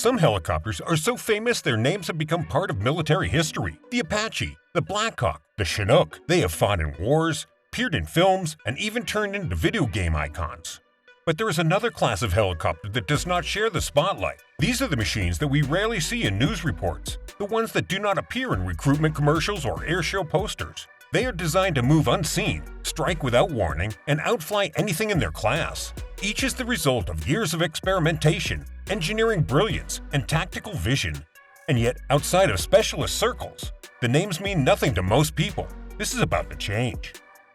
Some helicopters are so famous their names have become part of military history. The Apache, the Black Hawk, the Chinook. They have fought in wars, appeared in films, and even turned into video game icons. But there is another class of helicopter that does not share the spotlight. These are the machines that we rarely see in news reports, the ones that do not appear in recruitment commercials or airshow posters. They are designed to move unseen, strike without warning, and outfly anything in their class. Each is the result of years of experimentation, engineering brilliance, and tactical vision. And yet, outside of specialist circles, the names mean nothing to most people. This is about to change.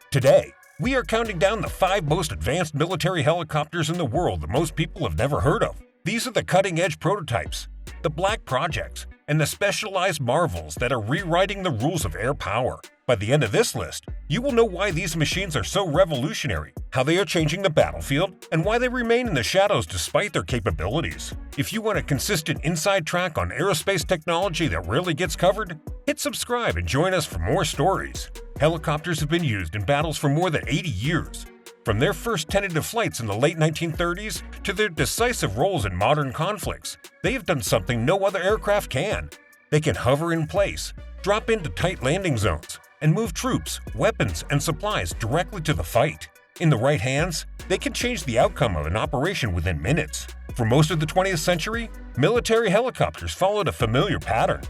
Today, we are counting down the 5 most advanced military helicopters in the world that most people have never heard of. These are the cutting-edge prototypes, the black projects, and the specialized marvels that are rewriting the rules of air power. By the end of this list, you will know why these machines are so revolutionary, how they are changing the battlefield, and why they remain in the shadows despite their capabilities. If you want a consistent inside track on aerospace technology that rarely gets covered, hit subscribe and join us for more stories. Helicopters have been used in battles for more than 80 years. From their first tentative flights in the late 1930s to their decisive roles in modern conflicts, they have done something no other aircraft can. They can hover in place, drop into tight landing zones, and move troops, weapons, and supplies directly to the fight. In the right hands, they can change the outcome of an operation within minutes. For most of the 20th century, military helicopters followed a familiar pattern.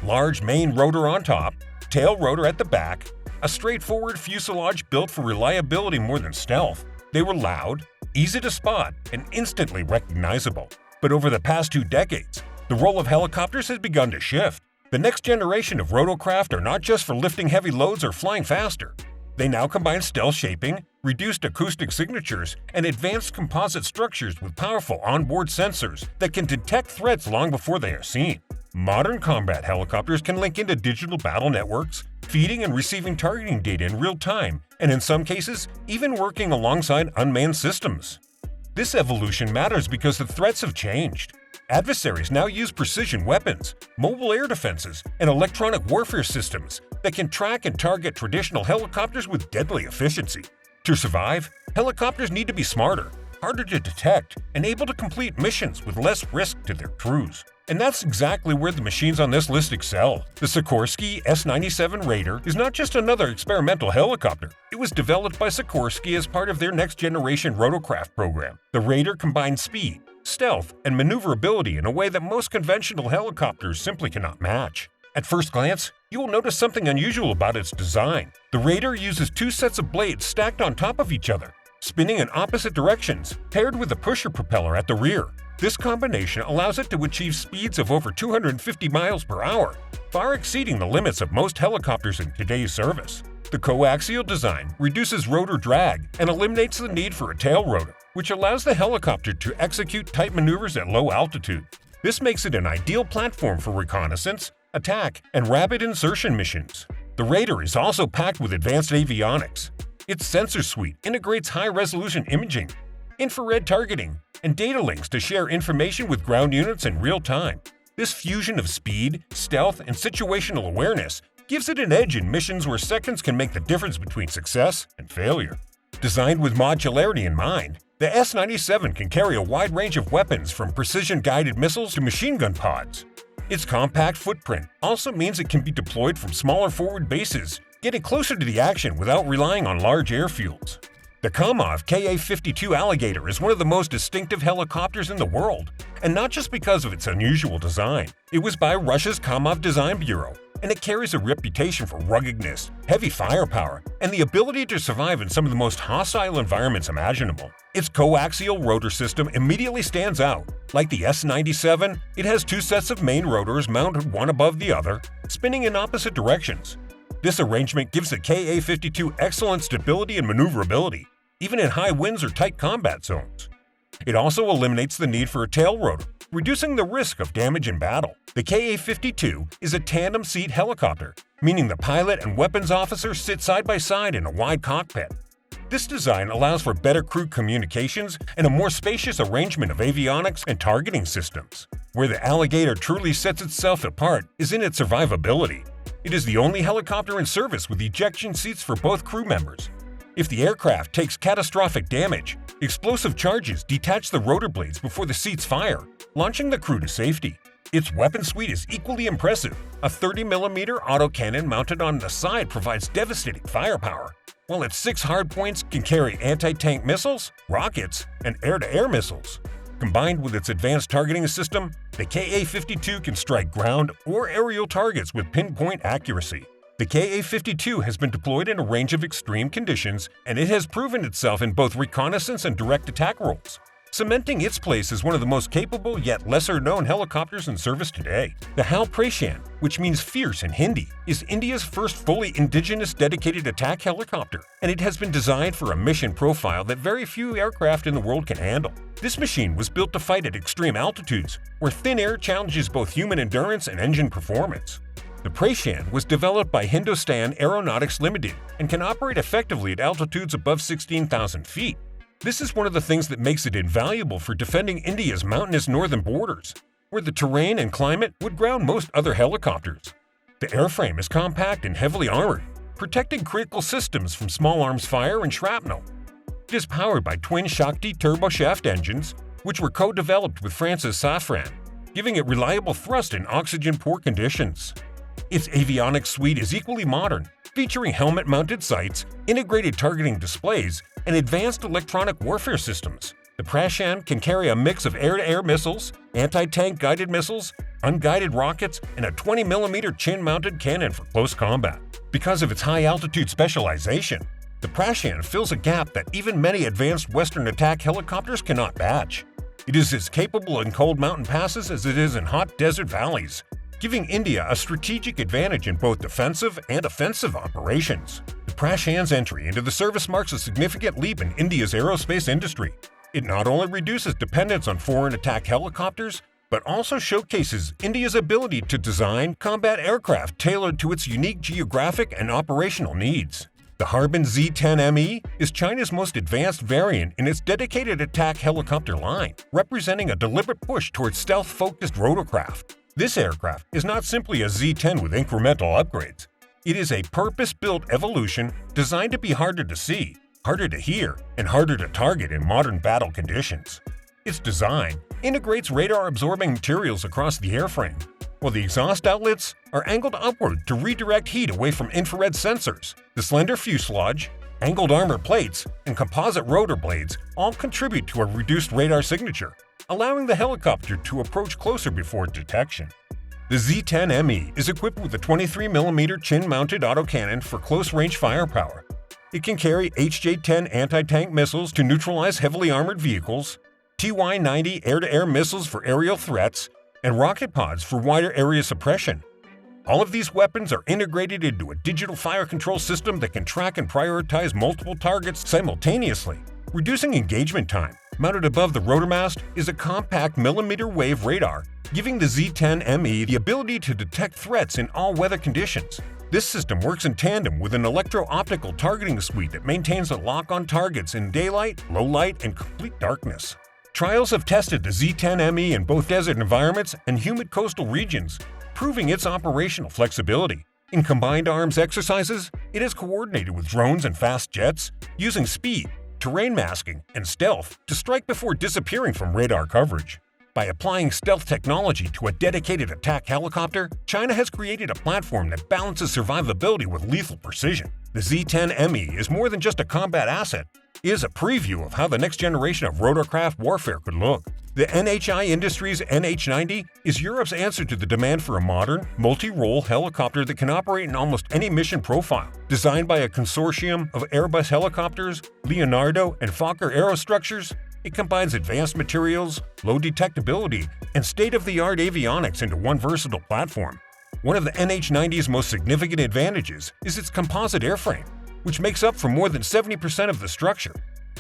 Large main rotor on top, tail rotor at the back, a straightforward fuselage built for reliability more than stealth. They were loud, easy to spot, and instantly recognizable. But over the past 2 decades, the role of helicopters has begun to shift. The next generation of rotorcraft are not just for lifting heavy loads or flying faster. They now combine stealth shaping, reduced acoustic signatures, and advanced composite structures with powerful onboard sensors that can detect threats long before they are seen. Modern combat helicopters can link into digital battle networks, feeding and receiving targeting data in real time, and in some cases, even working alongside unmanned systems. This evolution matters because the threats have changed. Adversaries now use precision weapons, mobile air defenses, and electronic warfare systems that can track and target traditional helicopters with deadly efficiency. To survive, helicopters need to be smarter, harder to detect, and able to complete missions with less risk to their crews. And that's exactly where the machines on this list excel. The Sikorsky S-97 Raider is not just another experimental helicopter. It was developed by Sikorsky as part of their next-generation rotorcraft program. The Raider combines speed, stealth, and maneuverability in a way that most conventional helicopters simply cannot match. At first glance, you will notice something unusual about its design. The Raider uses 2 sets of blades stacked on top of each other, spinning in opposite directions, paired with a pusher propeller at the rear. This combination allows it to achieve speeds of over 250 miles per hour, far exceeding the limits of most helicopters in today's service. The coaxial design reduces rotor drag and eliminates the need for a tail rotor, which allows the helicopter to execute tight maneuvers at low altitude. This makes it an ideal platform for reconnaissance, attack, and rapid insertion missions. The Raider is also packed with advanced avionics. Its sensor suite integrates high-resolution imaging, infrared targeting, and data links to share information with ground units in real time. This fusion of speed, stealth, and situational awareness gives it an edge in missions where seconds can make the difference between success and failure. Designed with modularity in mind, the S-97 can carry a wide range of weapons from precision-guided missiles to machine gun pods. Its compact footprint also means it can be deployed from smaller forward bases, getting closer to the action without relying on large airfields. The Kamov Ka-52 Alligator is one of the most distinctive helicopters in the world, and not just because of its unusual design. It was by Russia's Kamov Design Bureau, and it carries a reputation for ruggedness, heavy firepower, and the ability to survive in some of the most hostile environments imaginable. Its coaxial rotor system immediately stands out. Like the S-97, it has 2 sets of main rotors mounted one above the other, spinning in opposite directions. This arrangement gives the Ka-52 excellent stability and maneuverability, even in high winds or tight combat zones. It also eliminates the need for a tail rotor, reducing the risk of damage in battle. The Ka-52 is a tandem-seat helicopter, meaning the pilot and weapons officer sit side by side in a wide cockpit. This design allows for better crew communications and a more spacious arrangement of avionics and targeting systems. Where the Alligator truly sets itself apart is in its survivability. It is the only helicopter in service with ejection seats for both crew members. If the aircraft takes catastrophic damage, explosive charges detach the rotor blades before the seats fire, launching the crew to safety. Its weapon suite is equally impressive. A 30mm autocannon mounted on the side provides devastating firepower, while its 6 hardpoints can carry anti-tank missiles, rockets, and air-to-air missiles. Combined with its advanced targeting system, the Ka-52 can strike ground or aerial targets with pinpoint accuracy. The Ka-52 has been deployed in a range of extreme conditions, and it has proven itself in both reconnaissance and direct attack roles, cementing its place as one of the most capable yet lesser-known helicopters in service today. The Hal Praishan, which means fierce in Hindi, is India's first fully indigenous dedicated attack helicopter, and it has been designed for a mission profile that very few aircraft in the world can handle. This machine was built to fight at extreme altitudes, where thin air challenges both human endurance and engine performance. The Praishan was developed by Hindustan Aeronautics Limited and can operate effectively at altitudes above 16,000 feet. This is one of the things that makes it invaluable for defending India's mountainous northern borders, where the terrain and climate would ground most other helicopters. The airframe is compact and heavily armored, protecting critical systems from small arms fire and shrapnel. It is powered by twin Shakti turboshaft engines, which were co-developed with France's Safran, giving it reliable thrust in oxygen-poor conditions. Its avionics suite is equally modern, featuring helmet-mounted sights, integrated targeting displays, and advanced electronic warfare systems. The Praishan can carry a mix of air-to-air missiles, anti-tank guided missiles, unguided rockets, and a 20mm chin-mounted cannon for close combat. Because of its high-altitude specialization, the Praishan fills a gap that even many advanced Western attack helicopters cannot match. It is as capable in cold mountain passes as it is in hot desert valleys, giving India a strategic advantage in both defensive and offensive operations. The Praishan's entry into the service marks a significant leap in India's aerospace industry. It not only reduces dependence on foreign attack helicopters, but also showcases India's ability to design combat aircraft tailored to its unique geographic and operational needs. The Harbin Z-10ME is China's most advanced variant in its dedicated attack helicopter line, representing a deliberate push towards stealth-focused rotorcraft. This aircraft is not simply a Z-10 with incremental upgrades. It is a purpose-built evolution designed to be harder to see, harder to hear, and harder to target in modern battle conditions. Its design integrates radar-absorbing materials across the airframe, while the exhaust outlets are angled upward to redirect heat away from infrared sensors. The slender fuselage, angled armor plates, and composite rotor blades all contribute to a reduced radar signature, allowing the helicopter to approach closer before detection. The Z-10ME is equipped with a 23mm chin-mounted autocannon for close-range firepower. It can carry HJ-10 anti-tank missiles to neutralize heavily armored vehicles, TY-90 air-to-air missiles for aerial threats, and rocket pods for wider area suppression. All of these weapons are integrated into a digital fire control system that can track and prioritize multiple targets simultaneously, reducing engagement time. Mounted above the rotor mast is a compact millimeter-wave radar, giving the Z-10ME the ability to detect threats in all weather conditions. This system works in tandem with an electro-optical targeting suite that maintains a lock on targets in daylight, low light, and complete darkness. Trials have tested the Z-10ME in both desert environments and humid coastal regions, proving its operational flexibility. In combined arms exercises, it is coordinated with drones and fast jets, using speed, terrain masking, and stealth to strike before disappearing from radar coverage. By applying stealth technology to a dedicated attack helicopter, China has created a platform that balances survivability with lethal precision. The Z-10ME is more than just a combat asset. It is a preview of how the next generation of rotorcraft warfare could look. The NHI Industries NH90 is Europe's answer to the demand for a modern, multi-role helicopter that can operate in almost any mission profile. Designed by a consortium of Airbus Helicopters, Leonardo, and Fokker Aerostructures, it combines advanced materials, low detectability, and state-of-the-art avionics into one versatile platform. One of the NH90's most significant advantages is its composite airframe, which makes up for more than 70% of the structure.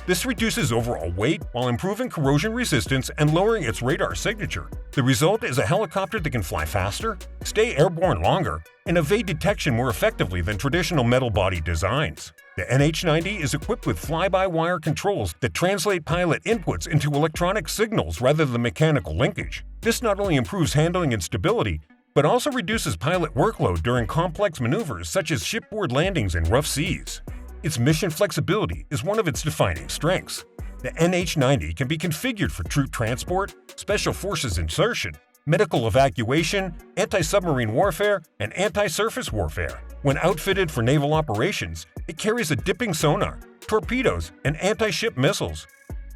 This reduces overall weight while improving corrosion resistance and lowering its radar signature. The result is a helicopter that can fly faster, stay airborne longer, and evade detection more effectively than traditional metal-body designs. The NH90 is equipped with fly-by-wire controls that translate pilot inputs into electronic signals rather than mechanical linkage. This not only improves handling and stability, but also reduces pilot workload during complex maneuvers such as shipboard landings in rough seas. Its mission flexibility is one of its defining strengths. The NH-90 can be configured for troop transport, special forces insertion, medical evacuation, anti-submarine warfare, and anti-surface warfare. When outfitted for naval operations, it carries a dipping sonar, torpedoes, and anti-ship missiles.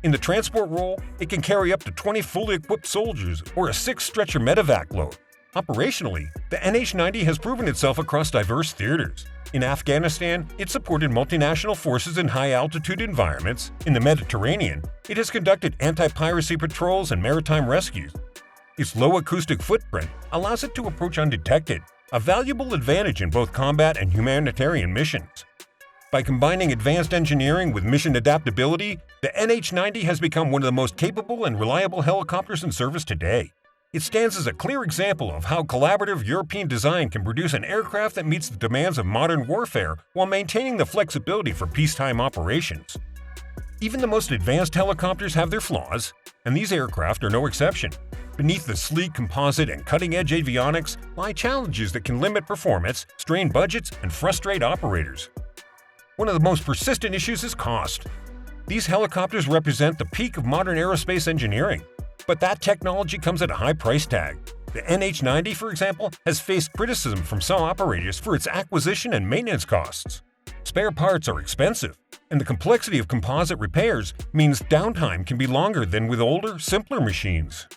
In the transport role, it can carry up to 20 fully equipped soldiers or a 6-stretcher medevac load. Operationally, the NH-90 has proven itself across diverse theaters. In Afghanistan, it supported multinational forces in high-altitude environments. In the Mediterranean, it has conducted anti-piracy patrols and maritime rescues. Its low acoustic footprint allows it to approach undetected, a valuable advantage in both combat and humanitarian missions. By combining advanced engineering with mission adaptability, the NH-90 has become one of the most capable and reliable helicopters in service today. It stands as a clear example of how collaborative European design can produce an aircraft that meets the demands of modern warfare while maintaining the flexibility for peacetime operations. Even the most advanced helicopters have their flaws, and these aircraft are no exception. Beneath the sleek composite and cutting-edge avionics lie challenges that can limit performance, strain budgets, and frustrate operators. One of the most persistent issues is cost. These helicopters represent the peak of modern aerospace engineering, but that technology comes at a high price tag. The NH-90, for example, has faced criticism from some operators for its acquisition and maintenance costs. Spare parts are expensive, and the complexity of composite repairs means downtime can be longer than with older, simpler machines.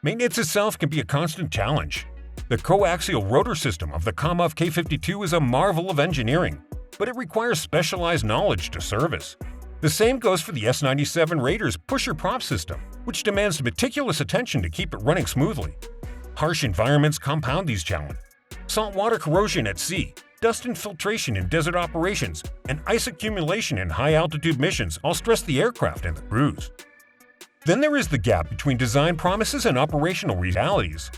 Maintenance itself can be a constant challenge. The coaxial rotor system of the Kamov K-52 is a marvel of engineering, but it requires specialized knowledge to service. The same goes for the S-97 Raider's pusher prop system, which demands meticulous attention to keep it running smoothly. Harsh environments compound these challenges. Saltwater corrosion at sea, dust infiltration in desert operations, and ice accumulation in high-altitude missions all stress the aircraft and the crews. Then there is the gap between design promises and operational realities.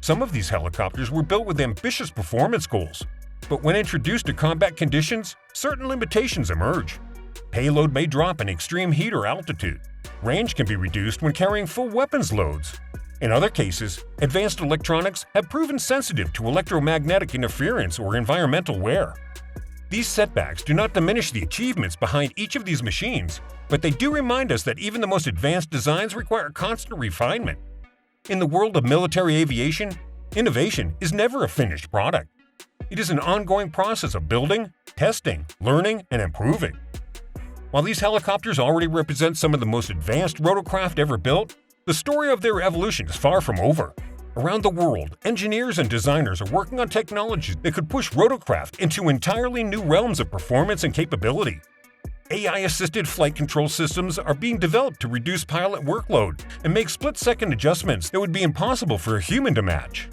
Some of these helicopters were built with ambitious performance goals, but when introduced to combat conditions, certain limitations emerge. Payload may drop in extreme heat or altitude. Range can be reduced when carrying full weapons loads. In other cases, advanced electronics have proven sensitive to electromagnetic interference or environmental wear. These setbacks do not diminish the achievements behind each of these machines, but they do remind us that even the most advanced designs require constant refinement. In the world of military aviation, innovation is never a finished product. It is an ongoing process of building, testing, learning, and improving. While these helicopters already represent some of the most advanced rotorcraft ever built, the story of their evolution is far from over. Around the world, engineers and designers are working on technologies that could push rotorcraft into entirely new realms of performance and capability. AI-assisted flight control systems are being developed to reduce pilot workload and make split-second adjustments that would be impossible for a human to match.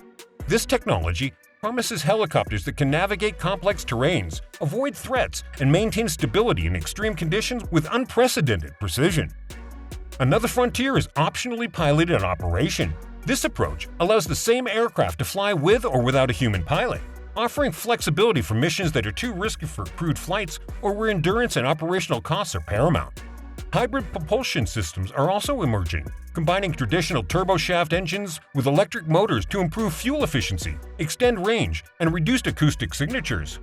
This technology promises helicopters that can navigate complex terrains, avoid threats, and maintain stability in extreme conditions with unprecedented precision. Another frontier is optionally piloted operation. This approach allows the same aircraft to fly with or without a human pilot, offering flexibility for missions that are too risky for crewed flights or where endurance and operational costs are paramount. Hybrid propulsion systems are also emerging, combining traditional turboshaft engines with electric motors to improve fuel efficiency, extend range, and reduce acoustic signatures.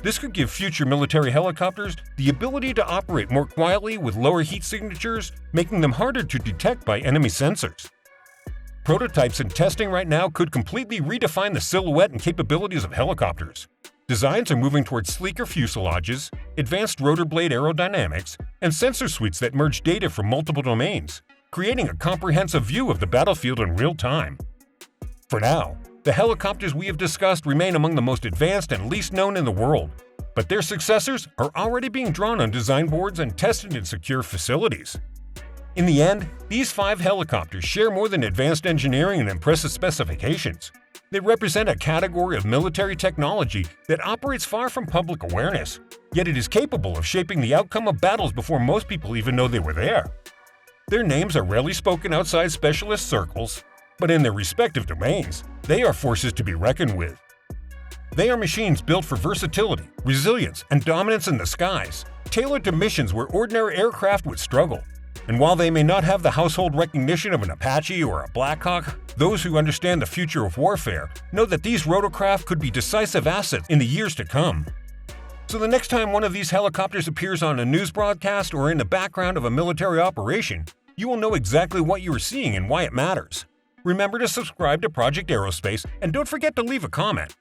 This could give future military helicopters the ability to operate more quietly with lower heat signatures, making them harder to detect by enemy sensors. Prototypes in testing right now could completely redefine the silhouette and capabilities of helicopters. Designs are moving towards sleeker fuselages, advanced rotor blade aerodynamics, and sensor suites that merge data from multiple domains, creating a comprehensive view of the battlefield in real time. For now, the helicopters we have discussed remain among the most advanced and least known in the world, but their successors are already being drawn on design boards and tested in secure facilities. In the end, these 5 helicopters share more than advanced engineering and impressive specifications. They represent a category of military technology that operates far from public awareness, yet it is capable of shaping the outcome of battles before most people even know they were there. Their names are rarely spoken outside specialist circles, but in their respective domains, they are forces to be reckoned with. They are machines built for versatility, resilience, and dominance in the skies, tailored to missions where ordinary aircraft would struggle. And while they may not have the household recognition of an Apache or a Black Hawk, those who understand the future of warfare know that these rotorcraft could be decisive assets in the years to come. So the next time one of these helicopters appears on a news broadcast or in the background of a military operation, you will know exactly what you are seeing and why it matters. Remember to subscribe to Project Aerospace and don't forget to leave a comment.